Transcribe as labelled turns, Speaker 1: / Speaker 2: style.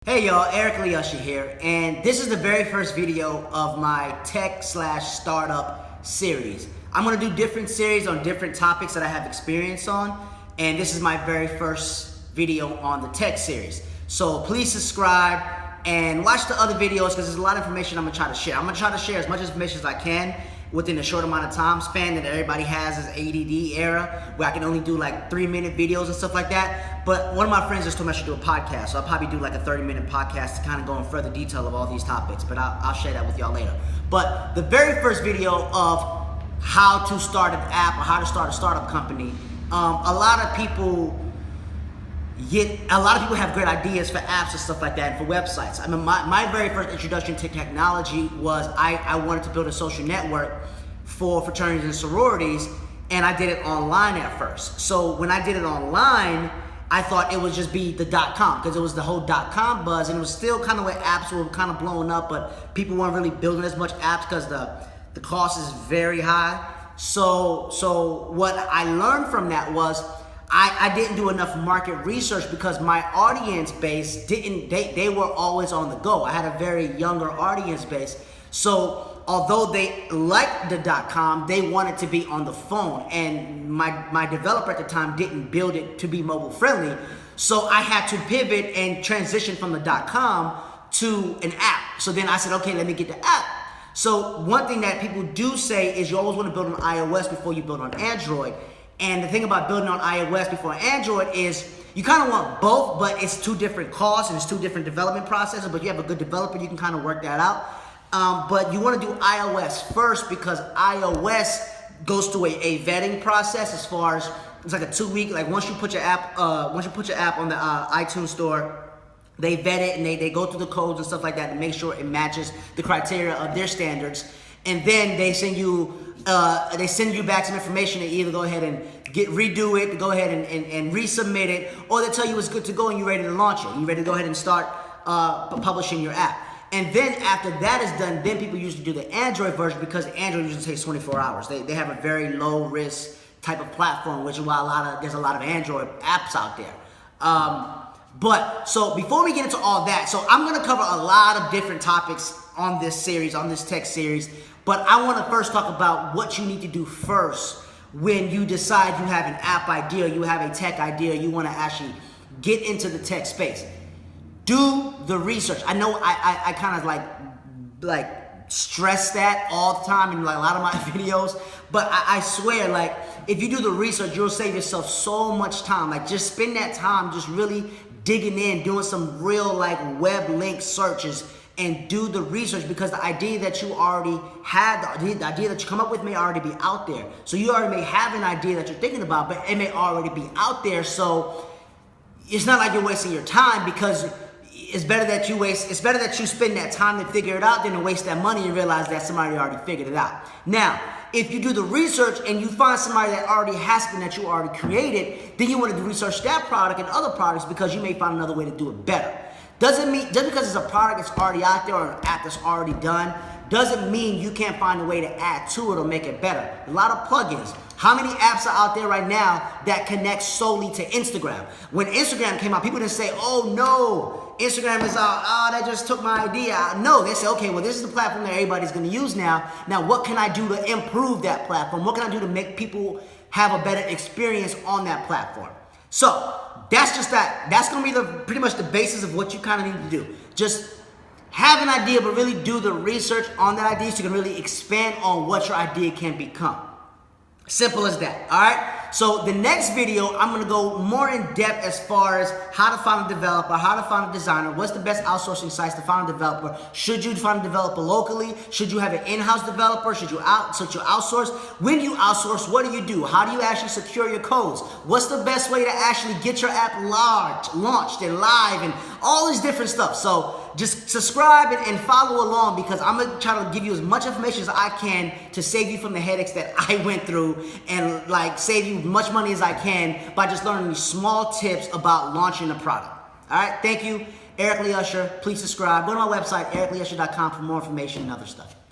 Speaker 1: Hey y'all, Eric Lee Usher here, and this is the very first video of my tech/startup series. I'm gonna do different series on different topics that I have experience on, and this is my very first video on the tech series. So please subscribe and watch the other videos because there's a lot of information I'm gonna try to share. I'm gonna try to share as much information as I can within a short amount of time span that everybody has this ADD era where I can only do like 3-minute videos and stuff like that. But one of my friends just told me I should do a podcast, so I'll probably do like a 30-minute podcast to kind of go in further detail of all these topics, but I'll share that with y'all later. But the very first video of how to start an app or how to start a startup company, a lot of people have great ideas for apps and stuff like that and for websites. I mean, my very first introduction to technology was I wanted to build a social network for fraternities and sororities, and I did it online at first. So when I did it online, I thought it would just be the .com because it was the whole .com buzz, and it was still kind of where apps were kind of blowing up, but people weren't really building as much apps because the cost is very high. So what I learned from that was I didn't do enough market research because my audience base they were always on the go. I had a very younger audience base. So although they liked the .com, they wanted to be on the phone, and my developer at the time didn't build it to be mobile friendly. So I had to pivot and transition from the .com to an app. So then I said, okay, let me get the app. So one thing that people do say is you always want to build on iOS before you build on Android. And the thing about building on iOS before Android is you kind of want both, but it's two different costs and it's two different development processes. But you have a good developer, you can kind of work that out. But you want to do iOS first because iOS goes through a vetting process as far as it's like a 2-week. Like once you put your app on the iTunes store, they vet it and they go through the codes and stuff like that to make sure it matches the criteria of their standards. And then they send you back some information to either go ahead and redo it, to go ahead and resubmit it, or they tell you it's good to go and you're ready to launch it. You're ready to go ahead and start publishing your app. And then after that is done, then people usually do the Android version because Android usually takes 24 hours. They have a very low risk type of platform, which is why there's a lot of Android apps out there. But so before we get into all that, so I'm gonna cover a lot of different topics on this series, on this tech series. But I want to first talk about what you need to do first when you decide you have an app idea, you have a tech idea, you want to actually get into the tech space. Do the research. I know I kind of like stress that all the time in like a lot of my videos, but I swear, like if you do the research, you'll save yourself so much time. Like just spend that time just really digging in, doing some real like web link searches, and do the research because the idea that you already had, the idea that you come up with may already be out there. So you already may have an idea that you're thinking about, but it may already be out there. So it's not like you're wasting your time because it's better that you spend that time to figure it out than to waste that money and realize that somebody already figured it out. Now, if you do the research and you find somebody that already has something that you already created, then you want to research that product and other products because you may find another way to do it better. Doesn't mean, just because it's a product that's already out there or an app that's already done, doesn't mean you can't find a way to add to it or make it better. A lot of plugins. How many apps are out there right now that connect solely to Instagram? When Instagram came out, people didn't say, oh no, Instagram is out, oh, that just took my idea. No, they say, okay, well, this is the platform that everybody's gonna use now. Now, what can I do to improve that platform? What can I do to make people have a better experience on that platform? So, that's just that. That's gonna be pretty much the basis of what you kind of need to do. Just have an idea, but really do the research on that idea so you can really expand on what your idea can become. Simple as that, all right? So the next video, I'm gonna go more in depth as far as how to find a developer, how to find a designer, what's the best outsourcing sites to find a developer. Should you find a developer locally? Should you have an in-house developer? Should you outsource? When you outsource, what do? How do you actually secure your codes? What's the best way to actually get your app launched and live and all this different stuff? So just subscribe and follow along because I'm gonna try to give you as much information as I can to save you from the headaches that I went through and like save you as much money as I can by just learning these small tips about launching a product. All right, thank you. Eric Lee Usher. Please subscribe. Go to my website, ericleeusher.com for more information and other stuff.